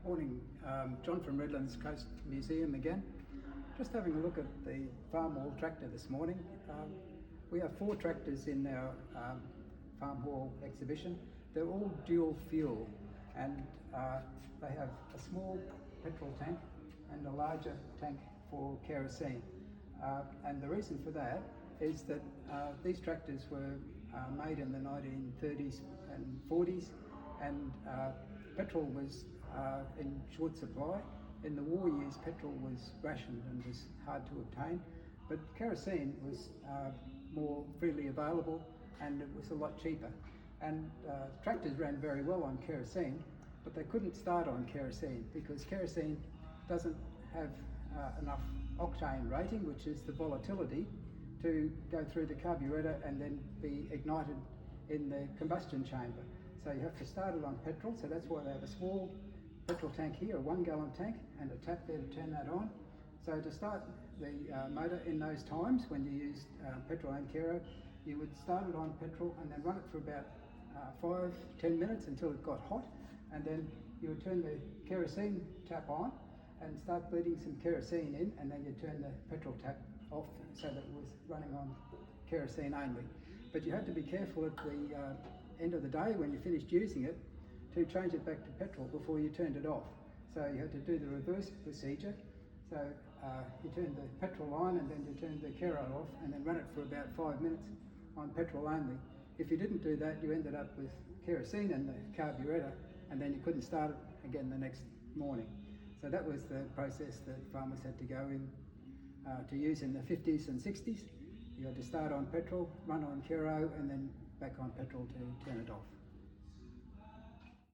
Morning, John from Redlands Coast Museum again. Just having a look at the Farmall tractor this morning. We have 4 tractors in our Farmall exhibition. They're all dual fuel, and they have a small petrol tank and a larger tank for kerosene. And the reason for that is that these tractors were made in the 1930s and 40s, and petrol was in short supply. In the war years, petrol was rationed and was hard to obtain, but kerosene was more freely available and it was a lot cheaper. And tractors ran very well on kerosene, but they couldn't start on kerosene because kerosene doesn't have enough octane rating, which is the volatility, to go through the carburetor and then be ignited in the combustion chamber. So you have to start it on petrol, so that's why they have a small petrol tank here, a 1 gallon tank, and a tap there to turn that on. So to start the motor in those times when you used petrol and kero, you would start it on petrol and then run it for about 5-10 minutes until it got hot, and then you would turn the kerosene tap on and start bleeding some kerosene in, and then you turn the petrol tap off so that it was running on kerosene only. But you had to be careful at the end of the day when you finished using it to change it back to petrol before you turned it off. So you had to do the reverse procedure. So you turned the petrol on and then you turned the kero off and then run it for about 5 minutes on petrol only. If you didn't do that, you ended up with kerosene in the carburetor and then you couldn't start it again the next morning. So that was the process that farmers had to go in to use in the 50s and 60s. You had to start on petrol, run on kero, and then back on petrol to turn it off.